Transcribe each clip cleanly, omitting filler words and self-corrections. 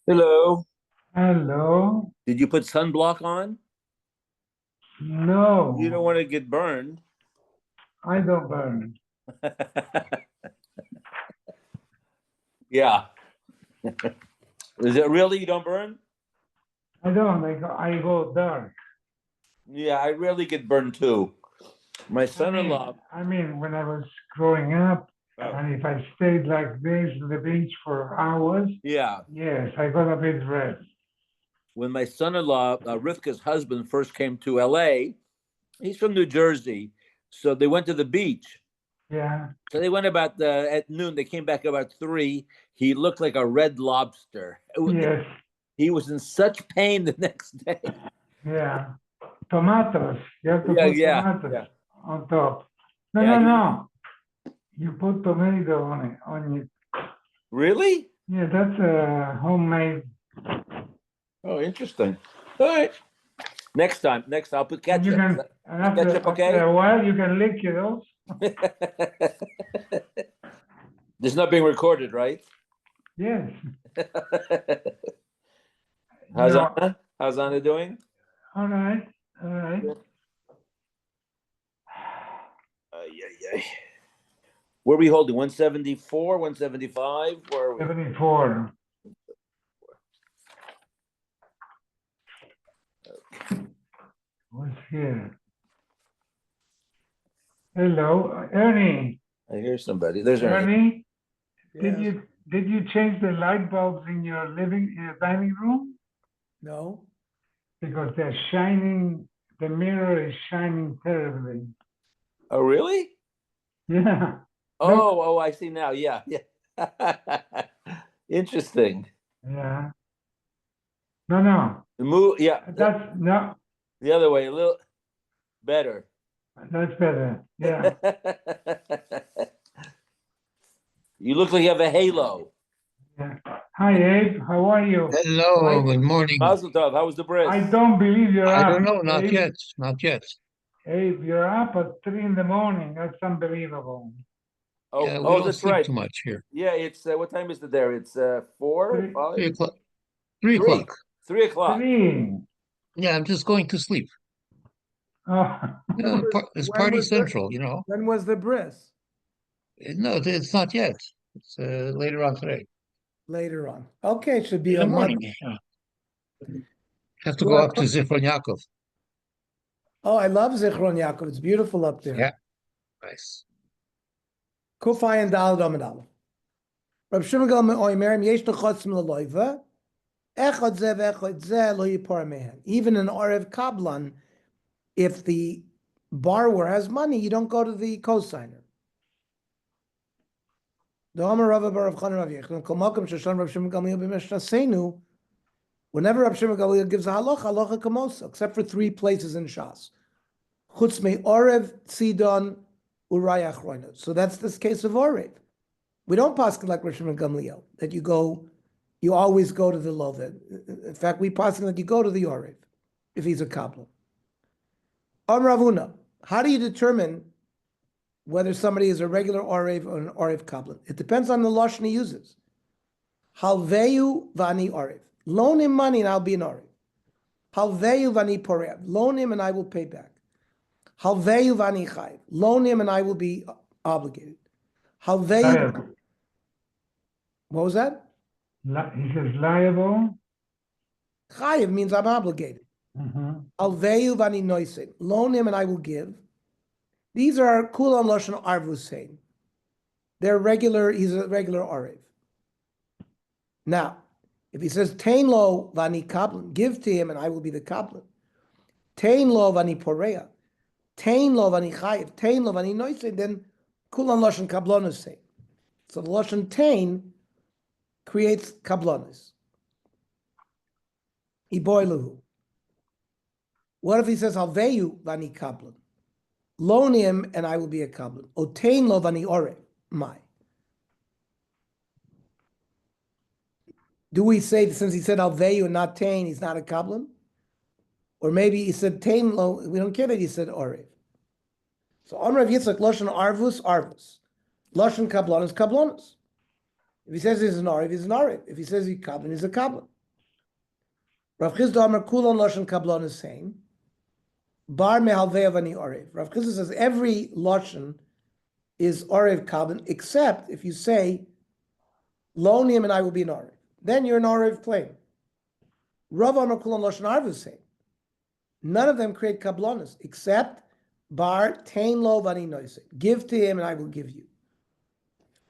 Hello. Hello. Did you put sunblock on? You don't No, want to get burned. I don't burn. Yeah. Is it really you don't burn? I don't. I go dark. Yeah, I really get burned too. My son-in-law. When I was growing up, Oh, and if I stayed like this on the beach for hours, yeah. yes, I got a bit red. When my son-in-law, Rivka's husband, first came to LA, he's from New Jersey. So they went to the beach. Yeah. So they went about at noon. They came back about 3. He looked like a red lobster. Yes. He was in such pain the next day. Yeah. Tomatoes. You have to Yeah, put yeah, tomatoes yeah. on top. No, Yeah, no, he no. You put tomato on it. On it. really? Yeah, that's a homemade. Oh, interesting. All right. Next I'll put And you ketchup. can, and Is ketchup after okay? a while, you can lick it also. This is not being recorded, right? Yes. You How's know, Anna? How's Anna doing? all right, all right. Good. Yeah, yeah. Where are we holding? 174, 175? Where are we? 74. What's here? Hello, Ernie. I hear somebody. There's Ernie. Ernie, did Yes. you did you change the light bulbs in your dining room? No. Because they're shining, the mirror is shining terribly. Oh, really? Yeah. Look. Oh, I see now. Yeah, yeah. Interesting. Yeah. No, no. The move, yeah, That's no, the other way, a little better. that's better. Yeah. You look like you have a halo. Yeah. Hi, Abe. How are you? Hello, I good morning. Mazel tov. How was the bris? I don't believe you're I don't up, know, not Abe. yet, not yet. Abe, you're up at 3 in the morning. That's unbelievable. Yeah, we Oh, don't that's sleep right. too much here. Yeah, it's what time is it there? It's 4, Three, 5, 3 o'clock. 3 3, o'clock. 3 o'clock. 3. Yeah, I'm just going to sleep. Oh, It's When party was the central, you know. when was the bris? No, it's not yet. It's later on today. Later on. Okay, it should be In the a month. morning. Yeah. Have to You go wanna up to Zichron Yaakov. Oh, I love Zichron Yaakov. It's beautiful up there. Yeah, nice. Kufay and Dalad Amid Aleph. Rab Shimon Gal Me'oimer, Yesh Nechotzim L'Loiva, Echad Zeh V'Echad Zeh Lo Yipar Mehen. Even in Orev Kablan, if the borrower has money, you don't go to the cosigner. The Omer Rav Bar Rav Chanan Rav Yechon, Kol Malkum Shoshan Rab Shimon Gamliel B'Meshtasenu, whenever Rab Shimon Gamliel gives a halacha, halacha kamosa, except for 3 places in Shas. Chutz me Orev, Tzidon, Uraya Achroinot. So that's this case of Orev. We don't pass like Rab Shimon Gamliel, that you always go to the Lovet. In fact, we pass that you go to the Orev, if he's a Kabbalah. Ravuna, how do you determine whether somebody is a regular Orev or an Orev Kabbalah? It depends on the Lashon he uses. Halveyu vani Orev. Loan him money and I'll be an Orev. Halveyu vani Porev. Loan him and I will pay back. Halveyu vani Chayiv. Loan him and I will be obligated. Halveyu. liable. What was that? He says liable. Chayiv means I'm obligated. Halveyu vani Noisin. Loan him and I will give. These are Kulam Lashon Arvusein. They're regular, he's a regular Orev. Now, if he says, Tain lo vani kaplan, give to him and I will be the kaplan. Tain lo vani porea. Tain lo vani chayiv. Tain lo vani noisein, then kulan lashon kablonus say. So the lashon tain creates kablonus. Iboiluhu. What if he says, Halveyu vani kaplan? Loan him and I will be a kaplan. O tain lo vani ore. My. Do we say, since he said Alveyu and not Tain, he's not a Kablan? Or maybe he said Tain lo, we don't care that he said Orev. So on Rav Yitzchak, Lashon Arvus, Arvus. Lashon Kablanus, Kablanus. If he says he's an Orev, he's an Orev. If he says he's Kablan, he's a Kablan. Rav Chisda Amar Kulon Lashon Kablon is saying, Bar mehalvei avani orev. Rav Chisda says every Lashon is orev kablan, except if you say, loan him and I will be an orev. Then you're an orev claim. Rav Amar Kulon Lashon Arv is saying, none of them create kablonis, except Bar Tain Lo Vani Noise. Give to him and I will give you.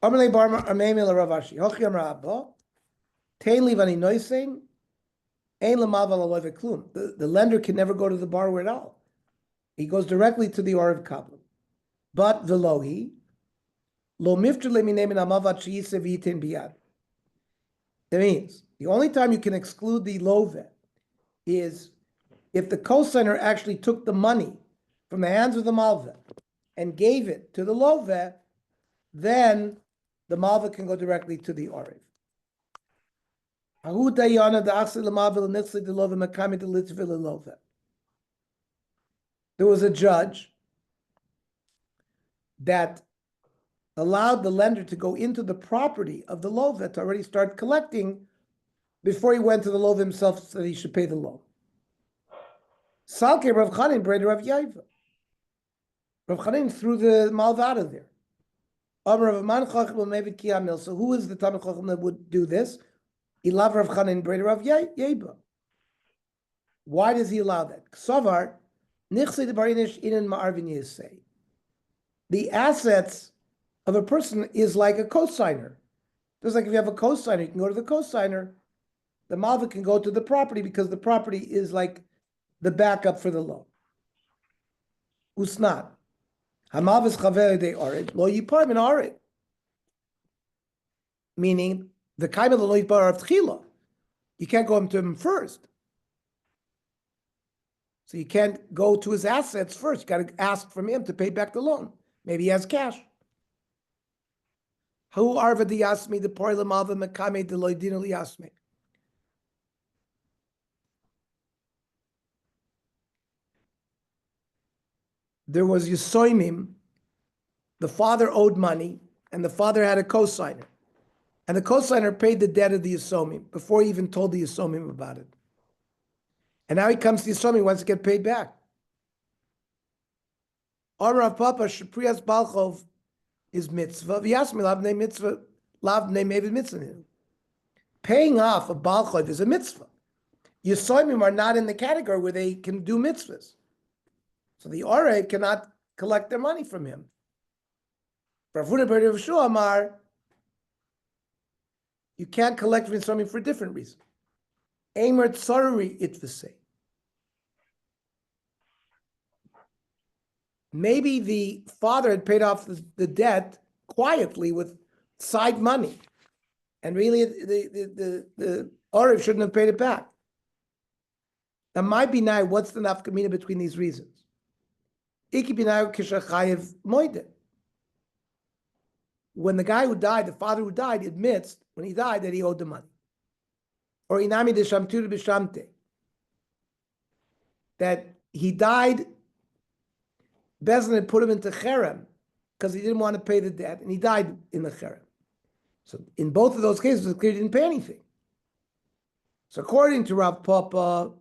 Amalei Bar Armeimel Rav Ashi. Hochi Amar Abba. Tain Li Vani Noise. Ein Lamaval Aloy Klum. The lender can never go to the borrower at all. He goes directly to the Orev Kablan. But Velohi, Lo Mifter Leminemin Amavat Shiisev Yitin Biyad. That means the only time you can exclude the Love is if the cosigner actually took the money from the hands of the Malva and gave it to the Love, then the Malva can go directly to the Orev. There was a judge that allowed the lender to go into the property of the Lova to already start collecting before he went to the Lova himself so that he should pay the loan. Salke Rav Chanin, brother Rav Yaiva. Rav Chanin threw the Malva out of there. So who is the Talmid Chacham that would do this? Ilav Rav Chanin, brother Rav Yaiva. Why does he allow that? Ksavar, the assets of a person is like a cosigner. Just like if you have a cosigner, you can go to the cosigner. The malva can go to the property because the property is like the backup for the loan. Usnat. Hamalva is chaver de orid, lo yipar min orid. Meaning, the kaim of the lo yipar of tchila. You can't go to him first. So you can't go to his assets first. You got to ask from him to pay back the loan. Maybe he has cash. Who arva di yasmi the poile malva mekame de loydino li yasmi. There was Yisoimim. The father owed money, and the father had a cosigner. And the cosigner paid the debt of the Yisomim before he even told the Yisomim about it. And now he comes to Yisomim, he wants to get paid back. Amar Rav Papa, Sheprias Balchov is mitzvah. V'yasmi lavnei mitzvah, lavnei mevid mitzvah. Paying off a Balchov is a mitzvah. Yisomim are not in the category where they can do mitzvahs. So the Orev cannot collect their money from him. Rav Amar, you can't collect from Yisomim for a different reason. Eimer tzaruri itvasei. Maybe the father had paid off the debt quietly with side money, and really the Orev shouldn't have paid it back. Now, my binai, what's the nafkamina between these reasons? Iki binai kishachayev moide. When the guy who died, the father who died, admits when he died that he owed the money. Or inami de shamtur b'shamte, that he died, Bezin had put him into cherem because he didn't want to pay the debt, and he died in the cherem. So in both of those cases, he didn't pay anything. So according to Rav Papa,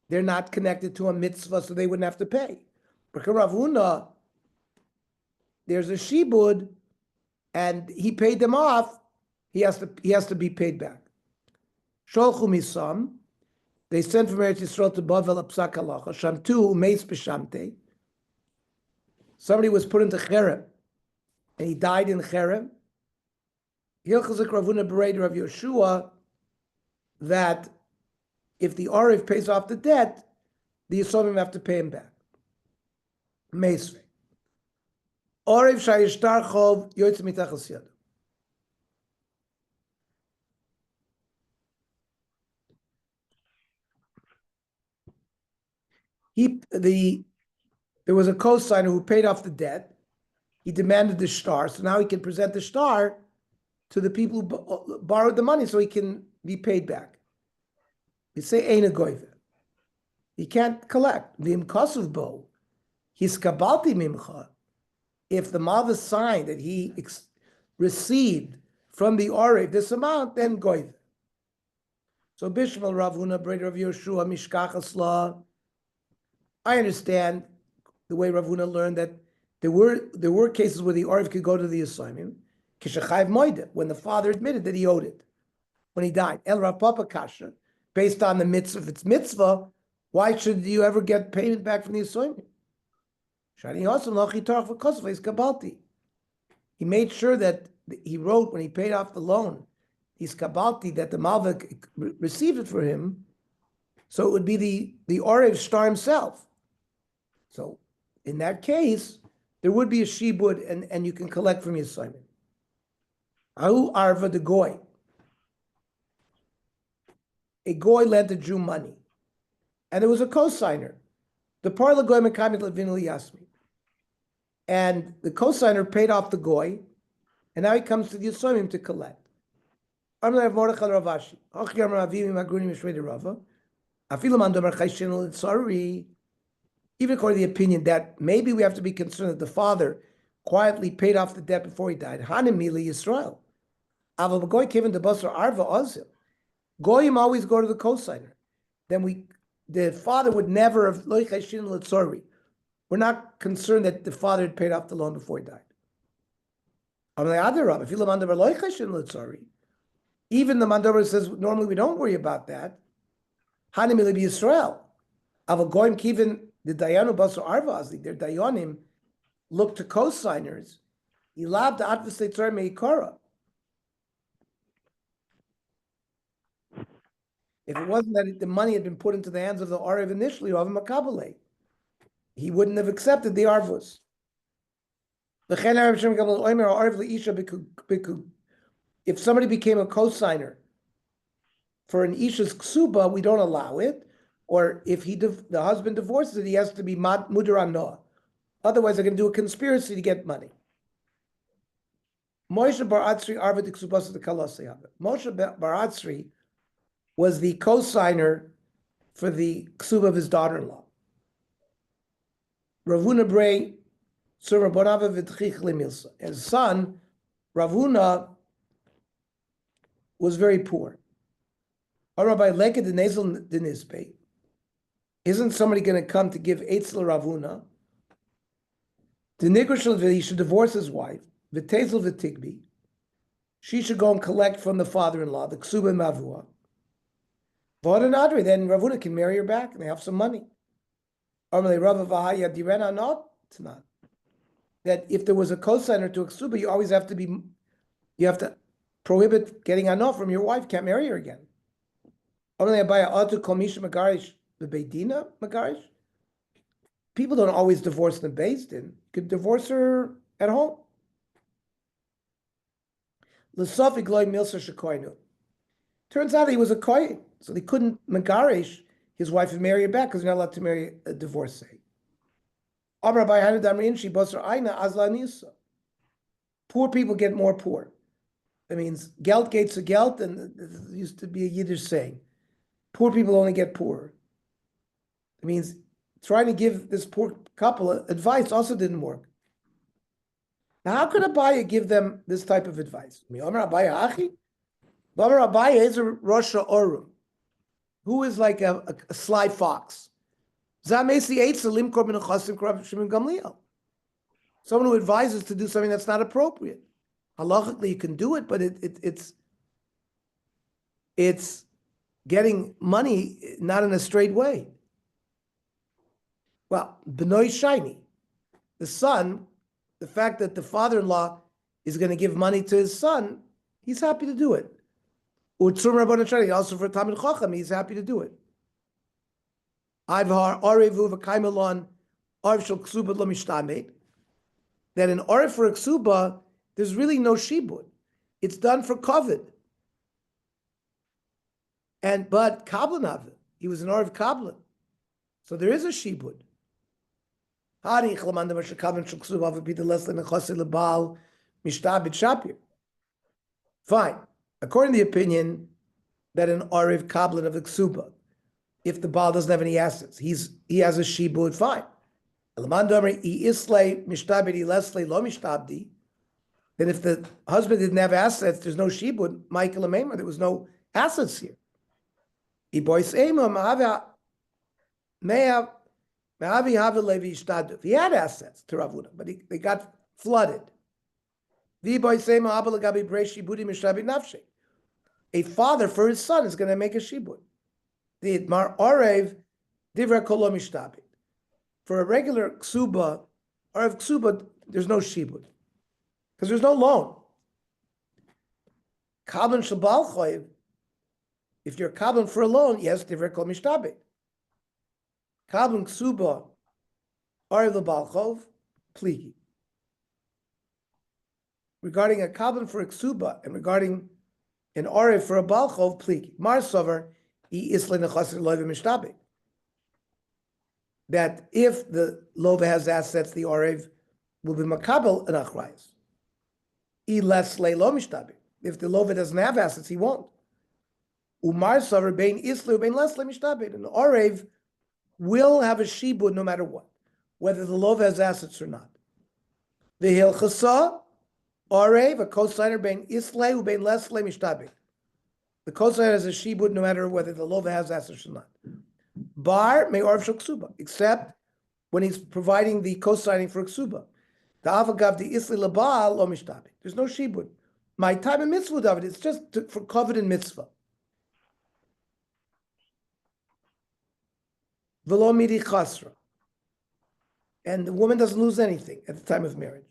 they're not connected to a mitzvah, so they wouldn't have to pay. But Rav Huna, there's a shibud, and he paid them off. He has to be paid back. Sholchu misam, they sent from Eretz Yisrael to Bavel Apsak Halacha. Shamtu meis b'shamte. Somebody was put into cherem, and he died in cherem. Hilchazik Ravuna Bereder of Yeshua, that if the Orev pays off the debt, the Yisomim have to pay him back. Meisve. Orev shayishtar chov yoytz mitachas yad. There was a cosigner who paid off the debt. He demanded the shtar, so now he can present the shtar to the people who borrowed the money so he can be paid back. You say ein a goyve. He can't collect. V'im kosuv bo, he's kabalti mimcha. If the malva signed that he received from the Orev this amount, then goyve. So Bishmal Rav Huna, brother of Yeshua, Mishkachas law. I understand the way Rav Huna learned that there were cases where the Arif could go to the assignment, Kishachayv Moide, when the father admitted that he owed it when he died. El Rav Papa Kasha, based on the mitzvah, if it's mitzvah, why should you ever get payment back from the assignment? He made sure that he wrote when he paid off the loan, his kabalti, that the Malvik received it for him, so it would be the Orev star himself. So in that case, there would be a shibud, and you can collect from your assignment. Ahu arva the goy. A goy lent a Jew money, and there was a cosigner. The parla goy mekamit levinu yasmi, and the cosigner paid off the goy, and now he comes to the assignment to collect. Even according to the opinion that maybe we have to be concerned that the father quietly paid off the debt before he died. Hanimili Yisrael. Goyim always go to the cosigner. Then the father would never have. We're not concerned that the father had paid off the loan before he died. Even the Mandover says normally we don't worry about that. Hanimili Yisrael. Goyim kivin. The Dayanu Basra Arvazi, their Dayanim, look to co-signers. He loved the Atvisei Tzor Meikara. If it wasn't that the money had been put into the hands of the Arev initially, of Makabale, he wouldn't have accepted the Arvus. If somebody became a co-signer for an Isha's Ksuba, we don't allow it. Or if the husband divorces it, he has to be mudar noah. Otherwise, they're going to do a conspiracy to get money. Moshe Bar Atzri arva diksubasa the kalosei. Moshe Bar Atzri was the co-signer for the ksuba of his daughter-in-law. Ravuna Brei Sur Rabbanava v'tchich lemilsa. His son Ravuna was very poor. Rabbi Leked the Nazel Dinizbe. Isn't somebody going to come to give Eitzel Ravuna? The Nigrashal, he should divorce his wife. V'tezel v'tigbi. She should go and collect from the father-in-law, the Ksuba Mavua. V'odanadri, then Ravuna can marry her back and they have some money. Armale Rava Vahaya Direna, not. It's not. That if there was a cosigner to a Ksuba, you always have to prohibit getting anof from your wife, can't marry her again. Armale Abaya Atu Komisha Magarish. The Beidina Magarish? People don't always divorce the Beis Din. You could divorce her at home. L'sofik loy milsa shekoinu. Turns out he was a kohen, so they couldn't Magarish his wife and marry her back because you're not allowed to marry a divorcee. Poor people get more poor. That means Geld geht zu Geld, and it used to be a Yiddish saying. Poor people only get poorer. It means trying to give this poor couple advice also didn't work. Now, how could Abaya give them this type of advice? Abaya is a Rosh Orum, who is like a sly fox. Someone who advises to do something that's not appropriate. Halachically, you can do it, but it's getting money not in a straight way. Well, Benoy Shaini, the son, the fact that the father-in-law is going to give money to his son, he's happy to do it. Also for Talmid Chacham, he's happy to do it. That in Arif for a Ksuba, there's really no Shibud. It's done for Kovid. But Kablan he was an Arif Kablan. So there is a Shibud. Fine. According to the opinion that an Arif Kablan of the Ksuba, if the Baal doesn't have any assets, he has a Shibud, fine. Then if the husband didn't have assets, there's no Shibud, Michael Amemar, there was no assets here. If he had assets to Ravuna, but they got flooded. A father for his son is going to make a shibud. For a regular ksuba, or of ksuba, there's no shibud because there's no loan. Kabin shabal choyev. If you're kabin for a loan, yes, divrei kol mishtabed. Kabin ksuba, arev lebalchov, pligi. Regarding a kabin for a ksuba and regarding an arev for a balchov, pligi. Mar sover I isle nechasir loiv mishtabed. That if the lova has assets, the arev will be makabel and achrayis. I less lo mishtabed. If the lova doesn't have assets, he won't. Umar savar bein islu bein lesle mishtabed. And the arev will have a shibud no matter what, whether the lova has assets or not. The hilchasa arev a cosigner bein isle bein lesle mishtabed. The cosigner has a shibud no matter whether the lova has assets or not. Bar may arv shel ksuba, except when he's providing the cosigning for ksuba. The avagav the isli labal lo mishtabed. There's no shibud. My time in mitzvah, David, it's just for covet and mitzvah. Velo midi chasra. And the woman doesn't lose anything at the time of marriage.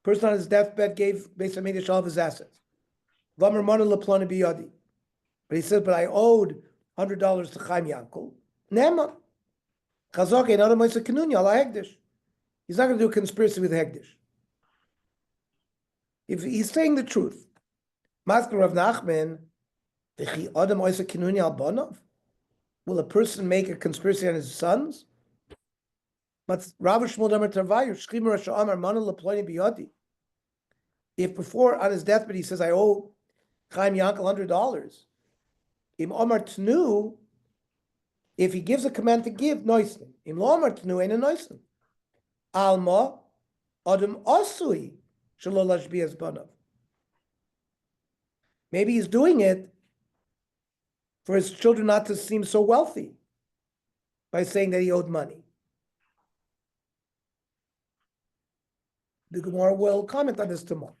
Person on his deathbed gave Beis HaMikdash all of his assets. But he said, but I owed $100 to Chaim Yankel. Nema. He's not going to do a conspiracy with Hegdish. If he's saying the truth, Masker Rav Nachman, will a person make a conspiracy on his sons? If before on his deathbed he says, I owe Chaim Yankel $100, Im Omar Tnu, if he gives a command to give, noisnim. Im lo Omar Tnu ain't a noisnim. Alma, Adam Osui, Shalolash Bias Banav. Maybe he's doing it for his children not to seem so wealthy by saying that he owed money. The Gemara will comment on this tomorrow.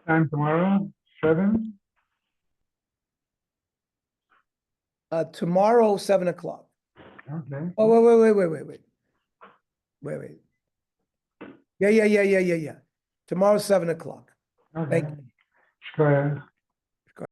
Time tomorrow, 7? Tomorrow, 7 o'clock. Okay. Oh, wait. Yeah. Tomorrow, 7 o'clock. Okay. Thank you. Shkoyach.